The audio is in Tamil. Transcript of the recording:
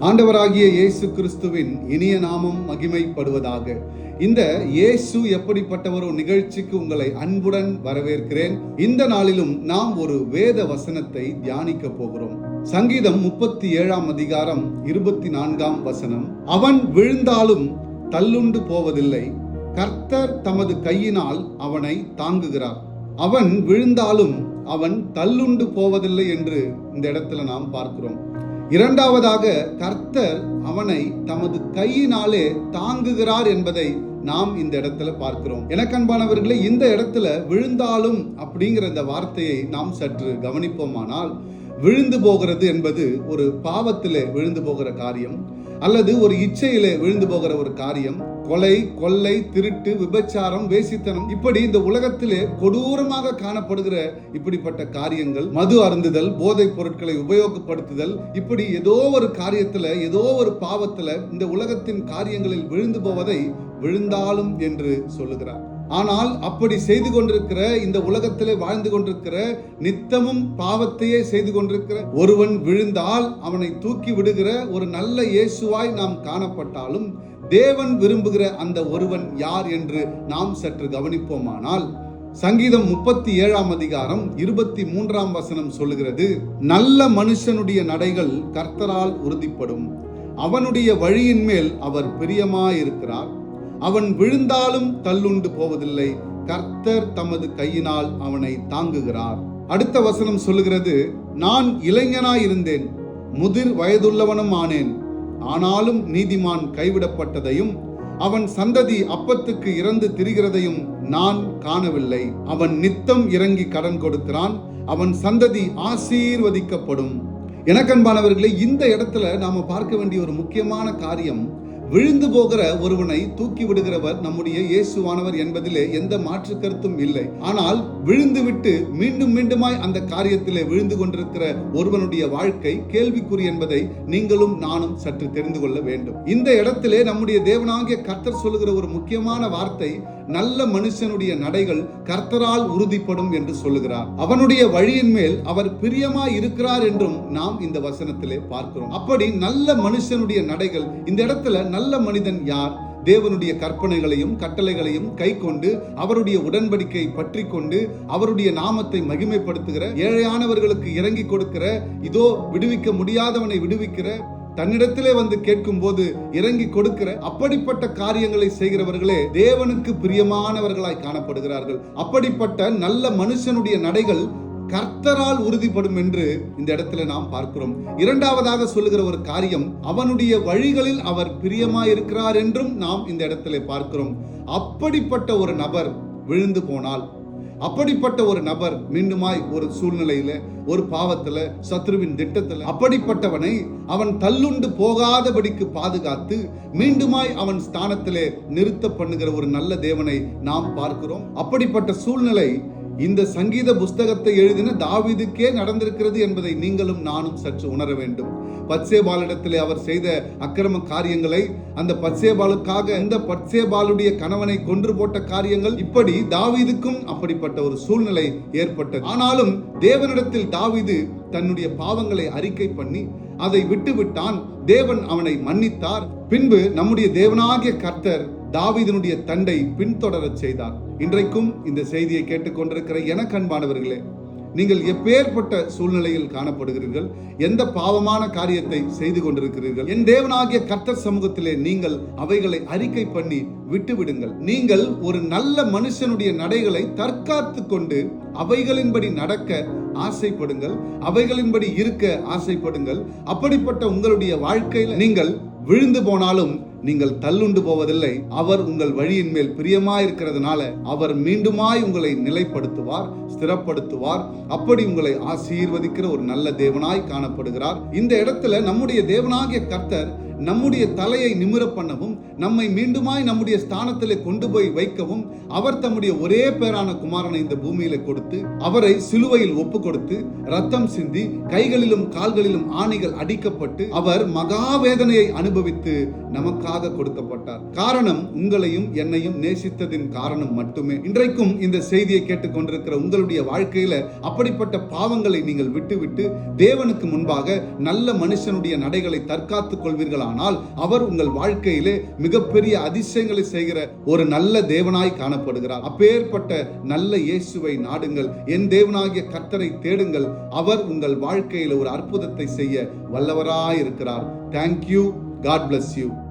ஆண்டவராகிய இயேசு கிறிஸ்துவின் இனிய நாமம் மகிமைப்படுவதாக. இந்த இயேசு எப்படிப்பட்டவர் நிகழ்ச்சிக்கு உங்களை அன்புடன் வரவேற்கிறேன். இந்த நாளிலும் நாம் ஒரு வேத வசனத்தை தியானிக்க போகிறோம். சங்கீதம் 37 அதிகாரம் 24 வசனம். அவன் விழுந்தாலும் தள்ளுண்டு போவதில்லை, கர்த்தர் தமது கையினால் அவனை தாங்குகிறார். அவன் விழுந்தாலும் அவன் தள்ளுண்டு போவதில்லை என்று இந்த இடத்துல நாம் பார்க்கிறோம். இரண்டாவதாக, கர்த்தர் அவனை தமது கையினாலே தாங்குகிறார் என்பதை நாம் இந்த இடத்துல பார்க்கிறோம். எனக்கு அன்பானவர்களே, இந்த இடத்துல விழுந்தாலும் அப்படிங்கிற இந்த வார்த்தையை நாம் சற்று கவனிப்போமானால், விழுந்து போகிறது என்பது ஒரு பாவத்திலே விழுந்து போகிற காரியம், அல்லது ஒரு இச்சையிலே விழுந்து போகிற ஒரு காரியம். கொலை, கொள்ளை, திருட்டு, விபச்சாரம், வேசித்தனம், இப்படி இந்த உலகத்திலே கொடூரமாக காணப்படுகிற இப்படிப்பட்ட காரியங்கள், மது அருந்துதல், போதைப் பொருட்களை உபயோகப்படுத்துதல், இப்படி ஏதோ ஒரு காரியத்துல, ஏதோ ஒரு பாவத்துல இந்த உலகத்தின் காரியங்களில் விழுந்து போவதை விழுந்தாலும் என்று சொல்லுகிறார். ஆனால் அப்படி செய்து கொண்டிருக்கிற, இந்த உலகத்திலே வாழ்ந்து கொண்டிருக்கிற, நித்தமும் பாவத்தையே செய்து கொண்டிருக்கிற ஒருவன் விழுந்தால் அவனை தூக்கி விடுகிற ஒரு நல்ல இயேசுவாய் நாம் காணப்பட்டாலும், தேவன் விரும்புகிற அந்த ஒருவன் யார் என்று நாம் சற்று கவனிப்போமானால், சங்கீதம் 37 அதிகாரம் 23 வசனம் சொல்லுகிறது, நல்ல மனுஷனுடைய நடைகள் கர்த்தரால் உறுதிப்படும், அவனுடைய வழியின் மேல் அவர் பிரியமாயிருக்கிறார். அவன் விழுந்தாலும் தள்ளுண்டு போவதில்லை, கர்த்தர் தமது கையினால் அவனை தாங்குகிறார். அடுத்த வசனம் சொல்லுகிறது, நான் இளைஞனாயிருந்தேன், முதிர் வயதுள்ளவனும் ஆனேன், ஆனாலும் நீதிமான் கைவிடப்பட்டதையும் அவன் சந்ததி அப்பத்துக்கு இறந்து திரிகிறதையும் நான் காணவில்லை. அவன் நித்தம் இறங்கி கடன் கொடுக்கிறான், அவன் சந்ததி ஆசீர்வதிக்கப்படும். எனக்கன்பானவர்களே, இந்த இடத்துல நாம பார்க்க வேண்டிய ஒரு முக்கியமான காரியம், விழுந்து போகிற ஒருவனை தூக்கி விடுகிறவர் நம்முடைய இயேசுவானவர் என்பதிலே எந்த மாற்று கருத்தும் இல்லை. ஆனால் விழுந்து விட்டு மீண்டும் மீண்டுமாய் அந்த காரியத்திலே விழுந்து கொண்டிருக்கிற ஒருவனுடைய வாழ்க்கை கேள்விக்குறி என்பதை நீங்களும் நானும் சற்று தெரிந்து கொள்ள வேண்டும். இந்த இடத்திலே நம்முடைய தேவனாகிய கர்த்தர் சொல்லுகிற ஒரு முக்கியமான வார்த்தை, நல்ல மனுஷனுடைய நடைகள் கர்த்தரால் உறுதிப்படும் என்று சொல்லுகிறார். அவனுடைய வழியின் மேல் அவர் பிரியமாய் இருக்கிறார் என்றும் நாம் இந்த வசனத்திலே பார்க்கிறோம். அப்படி நல்ல மனுஷனுடைய நடைகள், இந்த இடத்துல நல்ல மனிதன் யார்? தேவனுடைய கற்பனைகளையும் கட்டளைகளையும் கை கொண்டு, அவருடைய உடன்படிக்கை பற்றி கொண்டு, அவருடைய நாமத்தை மகிமைப்படுத்துகிற, ஏழையானவர்களுக்கு இறங்கி கொடுக்கிற, இதோ விடுவிக்க முடியாதவனை விடுவிக்கிற, தன்னிடத்திலே வந்து கேட்கும் போது இறங்கி கொடுக்கிற, அப்படிப்பட்ட காரியங்களை செய்கிறவர்களே தேவனுக்கு பிரியமானவர்களாய் காணப்படுகிறார்கள். அப்படிப்பட்ட நல்ல மனுஷனுடைய நடைகள் கர்த்தரால் உறுதிப்படும் என்று இந்த இடத்துல நாம் பார்க்கிறோம். இரண்டாவதாக சொல்லுகிற ஒரு காரியம், அவனுடைய வழிகளில் அவர் பிரியமாயிருக்கிறார் என்றும் நாம் இந்த இடத்துல பார்க்கிறோம். அப்படிப்பட்ட ஒரு நபர் விழுந்து போனால், அப்படிப்பட்ட ஒரு நபர் மீண்டுமாய் ஒரு சூழ்நிலையில, ஒரு பாவத்துல, சத்ருவின் திட்டத்துல, அப்படிப்பட்டவனை அவன் தள்ளுண்டு போகாதபடிக்கு பாதுகாத்து மீண்டுமாய் அவன் ஸ்தானத்திலே நிறுத்த பண்ணுகிற ஒரு நல்ல தேவனை நாம் பார்க்கிறோம். அப்படிப்பட்ட சூழ்நிலை இந்த சங்கீத புஸ்தகத்தை எழுதின தாவீதுக்கே நடந்திருக்கிறது என்பதை நீங்களும் நானும் சற்று உணர வேண்டும். பத்சேபாளிடத்திலே அவர் செய்த அக்கிரம காரியங்களை, அந்த பத்சேபாளுக்காக இந்த பத்சேபாளுடைய கணவனை கொன்று போட்ட காரியங்கள், இப்படி தாவீதுக்கும் அப்படிப்பட்ட ஒரு சூழ்நிலை ஏற்பட்டது. ஆனாலும் தேவனிடத்தில் தாவீது தன்னுடைய பாவங்களை அறிக்கை பண்ணி அதை விட்டுவிட்டான். தேவன் அவனை மன்னித்தார். பின்பு நம்முடைய தேவனாகிய கர்த்தர் தாவீதினுடைய தண்டை பின்தொடரச் செய்தார். இன்றைக்கும் இந்த செய்தியை கேட்டுக்கொண்டிருக்கிற எனக்கு அன்பானவர்களே, நீங்கள் எப்பேற்பட்ட சூழ்நிலையில் காணப்படுகிறீர்கள், எந்த பாவமான காரியத்தை செய்து கொண்டிருக்கிறீர்கள், என் தேவனாகிய கர்த்தர் சமூகத்திலே நீங்கள் அவைகளை அறிக்கை பண்ணி விட்டுவிடுங்கள். நீங்கள் ஒரு நல்ல மனுஷனுடைய நடைகளை தற்காத்து கொண்டு அவைகளின்படி நடக்க ஆசைப்படுங்கள், அவைகளின்படி இருக்க ஆசைப்படுங்கள். அப்படிப்பட்ட உங்களுடைய வாழ்க்கையில் நீங்கள் விழுந்து போனாலும் நீங்கள் தள்ளுண்டு போவதில்லை. அவர் உங்கள் வழியின் மேல் பிரியமாயிருக்கிறதுனால அவர் மீண்டுமாய் உங்களை நிலைப்படுத்துவார், ஸ்திரப்படுத்துவார். அப்படி உங்களை ஆசீர்வதிக்கிற ஒரு நல்ல தேவனாய் காணப்படுகிறார். இந்த இடத்துல நம்முடைய தேவனாகிய கர்த்தர் நம்முடைய தலையை நிமிர பண்ணவும், நம்மை மீண்டுமாய் நம்முடைய ஸ்தானத்திலே கொண்டு போய் வைக்கவும் அவர் தம்முடைய ஒரே பேரான குமாரனை இந்த பூமியில கொடுத்து, அவரை சிலுவையில் ஒப்பு கொடுத்து, ரத்தம் சிந்தி, கைகளிலும் கால்களிலும் ஆணிகள் அடிக்கப்பட்டு, அவர் மகா வேதனையை அனுபவித்து நமக்காக கொடுக்கப்பட்டார். காரணம் உங்களையும் என்னையும் நேசித்ததின் காரணம் மட்டுமே. இன்றைக்கும் இந்த செய்தியை கேட்டுக் கொண்டிருக்கிற உங்களுடைய வாழ்க்கையில அப்படிப்பட்ட பாவங்களை நீங்கள் விட்டுவிட்டு தேவனுக்கு முன்பாக நல்ல மனுஷனுடைய நடைகளை தற்காத்துக் கொள்வீர்களானால், அவர் உங்கள் வாழ்க்கையிலே மிகப்பெரிய அதிசயங்களை செய்கிற ஒரு நல்ல தேவனாய் காணப்படுகிறார். அப்பேற்பட்ட நல்ல இயேசுவை நாடுங்கள். என் தேவனாகிய கர்த்தரை தேடுங்கள். அவர் உங்கள் வாழ்க்கையில ஒரு அற்புதத்தை செய்ய வல்லவராய் இருக்கிறார். Thank you. God bless you.